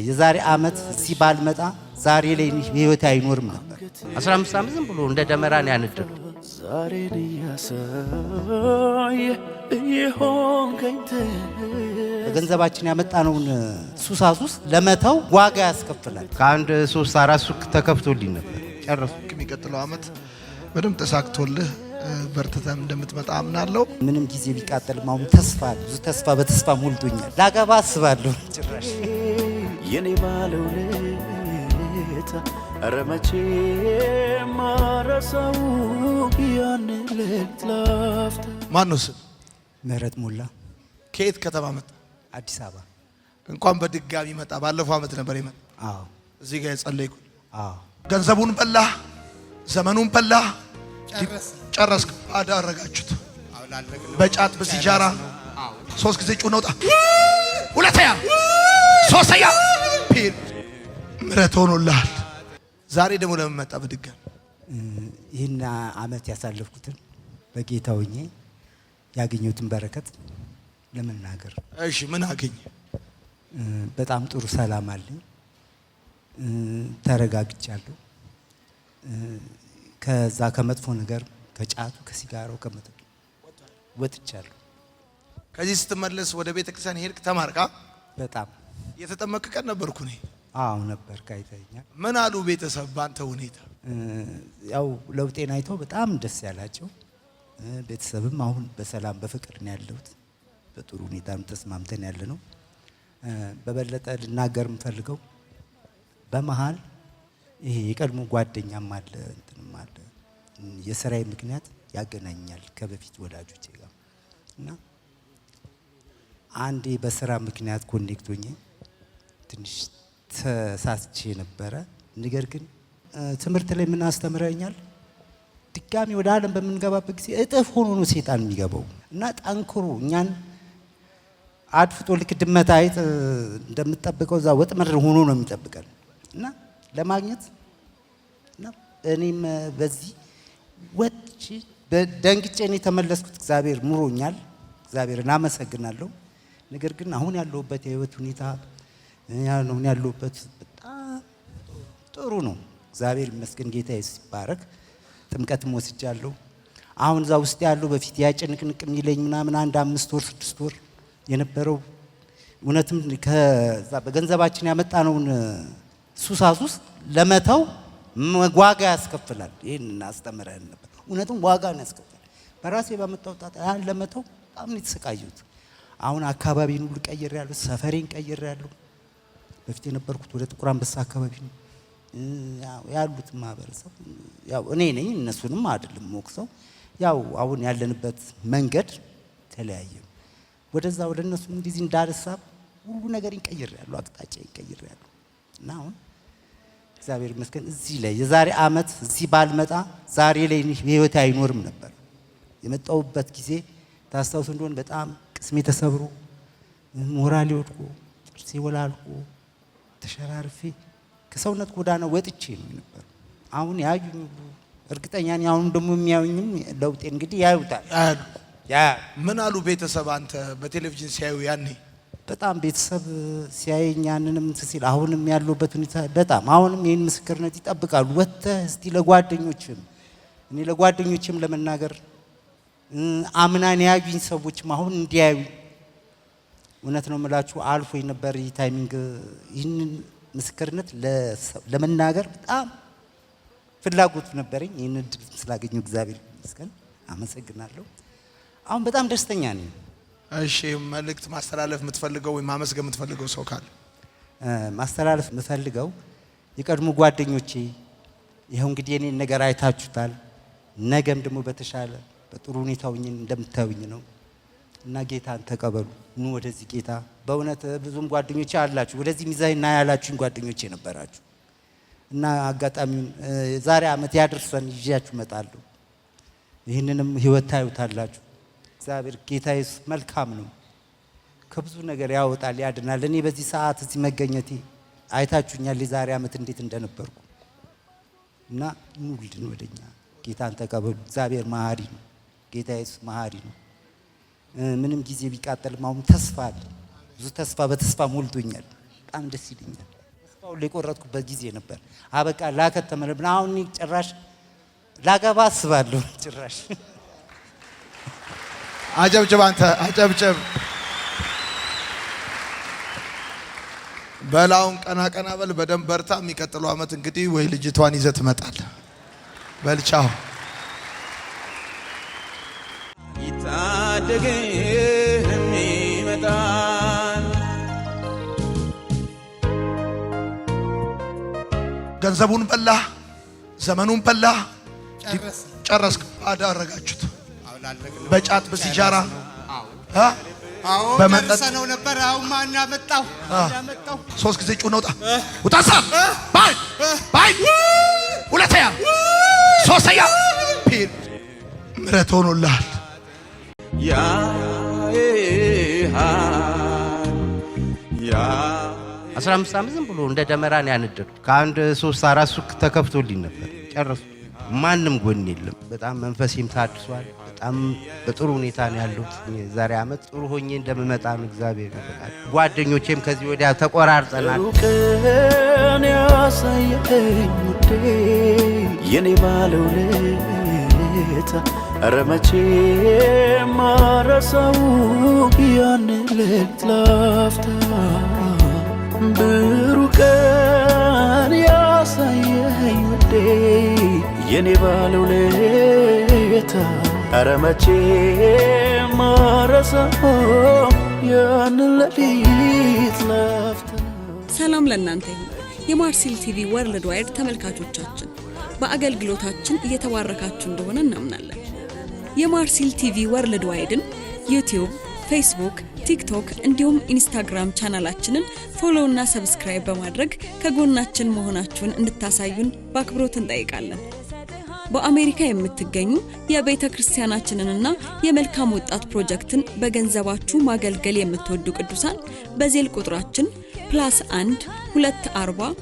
የዛሬ አመት እዚህ ባልመጣ ዛሬ ላይ ህይወት አይኖርም ነበር። 15 ዓመት ዝም ብሎ እንደ ደመራ ነው ያነደዱ። ዛሬ ልያሳየ ይሆንከኝ በገንዘባችን ያመጣነውን ሱሳሱስ ለመተው ዋጋ ያስከፍላል። ከአንድ 3-4 ሱቅ ተከፍቶልኝ ነበር ጨረሱ። የሚቀጥለው አመት በደንብ ተሳክቶልህ በርተተም እንደምትመጣ አምናለሁ። ምንም ጊዜ ቢቃጠልም አሁን ተስፋ ብዙ ተስፋ በተስፋ ሞልቶኛል። ላገባ አስባለሁ። ጭራሽ የኔ ባለውለታ ረመቼ ማረሳው ያን ሌሊት ላፍታ። ማን ነው ስም? ምህረት ሞላ። ከየት ከተማ መጣ? አዲስ አበባ። እንኳን በድጋሚ መጣ። ባለፈው አመት ነበር የመጣ። አዎ እዚህ ጋር የጸለይኩ። አዎ ገንዘቡን በላ፣ ዘመኑን በላ፣ ጨረስክ። አዳረጋችሁት በጫት በሲጃራ 3 ጊዜ ጩኸት ነውጣ፣ ሁለተኛ ሶስተኛ ፒል ምረት ሆኖልሃል። ዛሬ ደግሞ ለምን መጣ በድጋሚ? ይህን አመት ያሳለፍኩትን በጌታ ሆኜ ያገኘሁትን በረከት ለመናገር። እሺ ምን አገኘ? በጣም ጥሩ ሰላም አለኝ። ተረጋግቻለሁ። ከዛ ከመጥፎ ነገር ከጫቱ ከሲጋራው ከመጠጥ ወጥቻለሁ። ከዚህ ስትመለስ ወደ ቤተ ክርስቲያን ሄድክ? ተማርካ? በጣም የተጠመቀ ቀን ነበርኩ እኔ። አዎ ነበር። ካይተኛ ምን አሉ ቤተሰብ ባንተ ሁኔታ? ያው ለውጤን አይተው በጣም ደስ ያላቸው። ቤተሰብም አሁን በሰላም በፍቅር ነው ያለሁት። በጥሩ ሁኔታ ተስማምተን ያለ ነው። በበለጠ ልናገር የምፈልገው በመሃል ይሄ የቀድሞ ጓደኛም አለ እንትንም አለ የሥራዬ ምክንያት ያገናኛል ከበፊት ወዳጆቼ ጋር እና አንዴ በስራ ምክንያት ኮኔክት ሆኜ ትንሽ ተሳስቼ ነበረ። ነገር ግን ትምህርት ላይ ምን አስተምረኛል? ድጋሚ ወደ ዓለም በምንገባበት ጊዜ እጥፍ ሆኖ ነው ሰይጣን የሚገባው እና ጠንክሮ እኛን አድፍጦ ልክ ድመት አይጥ እንደምትጠብቀው እዛ ወጥመድ ሆኖ ነው የሚጠብቀን እና ለማግኘት እና እኔም በዚህ ወጭ በደንግጬ ነው የተመለስኩት። እግዚአብሔር ምሮኛል። እግዚአብሔርን አመሰግናለሁ። ነገር ግን አሁን ያለሁበት የህይወት ሁኔታ ያለሁበት በጣም ጥሩ ነው። እግዚአብሔር ይመስገን። ጌታ ይባረክ። ጥምቀትም ወስጃለሁ። አሁን እዛ ውስጥ ያለው በፊት ያጭንቅንቅ የሚለኝ ምናምን 1 5 ወር 6 ወር የነበረው እውነትም ከዛ በገንዘባችን ያመጣነውን ሱሳሱስ ለመተው ዋጋ ያስከፍላል። ይሄን አስተምረን ነበር። እውነትም ዋጋ ያስከፍላል። በራሴ ባመጣው ጣጣ ያን ለመተው በጣም ነው የተሰቃየሁት። አሁን አካባቢን ሁሉ ቀይሬያለሁ። ሰፈሬን ቀይሬያለሁ። በፊት የነበርኩት ወደ ጥቁር አንበሳ አካባቢ ነው ያሉት ማህበረሰብ። ያው እኔ ነኝ እነሱንም አይደለም ሞክሰው። ያው አሁን ያለንበት መንገድ ተለያየ። ወደዛ ወደ እነሱ እንደዚህ እንዳልሳብ ሁሉ ነገር ቀይሬያለሁ። አቅጣጫ ቀይሬያለሁ እና አሁን እግዚአብሔር ይመስገን እዚህ ላይ የዛሬ አመት እዚህ ባልመጣ ዛሬ ላይ ህይወት አይኖርም ነበር። የመጣሁበት ጊዜ ታስታውሱ እንደሆነ በጣም ቅስሜ ተሰብሮ ሞራሌ ወድቆ ጥርሴ ወላልቆ ተሸራርፌ ከሰውነት ጎዳና ወጥቼ ነው ነበር። አሁን ያዩኝ ሁሉ እርግጠኛ ነኝ አሁን ደግሞ የሚያዩኝም ለውጤ እንግዲህ ያዩታል። ምን አሉ ቤተሰብ አንተ በቴሌቪዥን ሲያዩ ያኔ? በጣም ቤተሰብ ሲያየኝ ያንንም ሲል አሁንም ያለውበት ሁኔታ በጣም አሁንም ይሄን ምስክርነት ይጠብቃሉ። ወጥተህ እስቲ ለጓደኞችም እኔ ለጓደኞችም ለመናገር አምናን ያዩኝ ሰዎችም አሁን እንዲያዩ እውነት ነው የምላችሁ አልፎ የነበር ታይሚንግ ይህንን ምስክርነት ለመናገር በጣም ፍላጎት ነበረኝ። ይህንን እድል ስላገኘሁ እግዚአብሔር ይመስገን አመሰግናለሁ። አሁን በጣም ደስተኛ ነኝ። እሺ መልእክት ማስተላለፍ የምትፈልገው ወይ ማመስገን የምትፈልገው ሰው ካለ? ማስተላለፍ የምፈልገው የቀድሞ ጓደኞቼ ይሄው እንግዲህ የኔን ነገር አይታችሁታል። ነገም ደግሞ በተሻለ በጥሩ ሁኔታ ሆኜ እንደምታዩኝ ነው እና ጌታን ተቀበሉ። ኑ ወደዚህ ጌታ። በእውነት ብዙም ጓደኞቼ አላችሁ ወደዚህ ሚዛይና ያላችሁኝ ጓደኞቼ ነበራችሁ እና አጋጣሚውን ዛሬ አመት ያድርሰን ይዣችሁ እመጣለሁ። ይህንንም ህይወት ታዩታላችሁ። እግዚአብሔር ጌታ ኢየሱስ መልካም ነው። ከብዙ ነገር ያወጣል፣ ያድናል። እኔ በዚህ ሰዓት እዚህ መገኘቴ አይታችሁኛል የዛሬ አመት እንዴት እንደነበርኩ እና ኑልን ወደኛ ጌታን ተቀበሉ። እግዚአብሔር መሐሪ ነው። ጌታ ኢየሱስ መሐሪ ነው። ምንም ጊዜ ቢቃጠልም አሁን ተስፋ አለ። ብዙ ተስፋ በተስፋ ሞልቶኛል። በጣም ደስ ይለኛል። ሊቆረጥኩበት ጊዜ ነበር። አበቃ ላከተመ ነበር። አሁን ጭራሽ ላገባ አስባለሁ ጭራሽ። አጨብጭብ አንተ አጨብጭብ። በላውን ቀና ቀና በል በደንብ በርታ። የሚቀጥለው ዓመት እንግዲህ ወይ ልጅቷን ይዘህ ትመጣለህ። በልቻው ይታደገህም ይመጣል። ገንዘቡን በላ፣ ዘመኑን በላ፣ ጨረስክ። አዳረጋችሁት በጫት በሲጃራ በመጠጥ ነው ነበር። አሁን ማን ያመጣው? 3 ጊዜ ጩኸ ውጣ ውጣሳ ባይ ባይ ሁለተኛ ሶስተኛ ፒር ምሕረት ሆኖልሃል። ያ 15 ዓመት ዝም ብሎ እንደ ደመራ ነው ያነደዱ። ከአንድ 3-4 ሱቅ ተከፍቶልኝ ነበር ጨረሱ። ማንም ጎን የለም። በጣም መንፈሴም ታድሷል። በጣም በጥሩ ሁኔታ ነው ያለሁት። ዛሬ ዓመት ጥሩ ሆኜ እንደምመጣ ነው እግዚአብሔር ይመስገን። ጓደኞቼም ከዚህ ወዲያ ተቆራርጠናል። ቀን ያሳየኝ ውዴ የኔ ባለውለታ ኧረ መቼም ማረሳው ያን ሌሊት ላፍታ ብሩህ ቀን ያሳየኝ ውዴ የኔ ባለውለታ ኧረ መቼም ማረሳው ያን ሌሊት ላፍታ። ሰላም ለእናንተ ይሁን። የማርሲል ቲቪ ወርልድ ዋይድ ተመልካቾቻችን በአገልግሎታችን እየተባረካችሁ እንደሆነ እናምናለን። የማርሲል ቲቪ ወርልድ ዋይድን ዩቲዩብ፣ ፌስቡክ፣ ቲክቶክ እንዲሁም ኢንስታግራም ቻናላችንን ፎሎው እና ሰብስክራይብ በማድረግ ከጎናችን መሆናችሁን እንድታሳዩን በአክብሮት እንጠይቃለን። በአሜሪካ የምትገኙ የቤተ ክርስቲያናችንንና የመልካም ወጣት ፕሮጀክትን በገንዘባችሁ ማገልገል የምትወዱ ቅዱሳን በዜል ቁጥራችን +1 240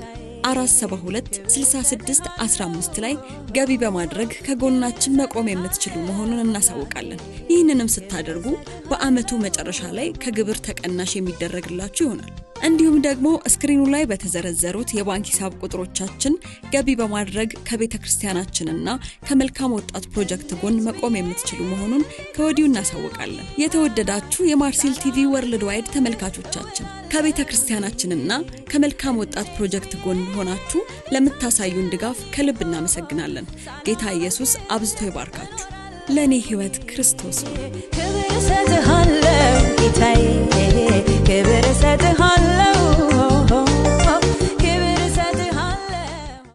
472 66 15 ላይ ገቢ በማድረግ ከጎናችን መቆም የምትችሉ መሆኑን እናሳውቃለን። ይህንንም ስታደርጉ በአመቱ መጨረሻ ላይ ከግብር ተቀናሽ የሚደረግላችሁ ይሆናል። እንዲሁም ደግሞ ስክሪኑ ላይ በተዘረዘሩት የባንክ ሂሳብ ቁጥሮቻችን ገቢ በማድረግ ከቤተ ክርስቲያናችንና ከመልካም ወጣት ፕሮጀክት ጎን መቆም የምትችሉ መሆኑን ከወዲሁ እናሳውቃለን። የተወደዳችሁ የማርሲል ቲቪ ወርልድ ዋይድ ተመልካቾቻችን ከቤተ ክርስቲያናችንና ከመልካም ወጣት ፕሮጀክት ጎን ሆናችሁ ለምታሳዩን ድጋፍ ከልብ እናመሰግናለን። ጌታ ኢየሱስ አብዝቶ ይባርካችሁ። ለኔ ህይወት ክርስቶስ ነው። ክብር ሰጥሃለሁ ጌታዬ፣ ክብር ሰጥሃለሁ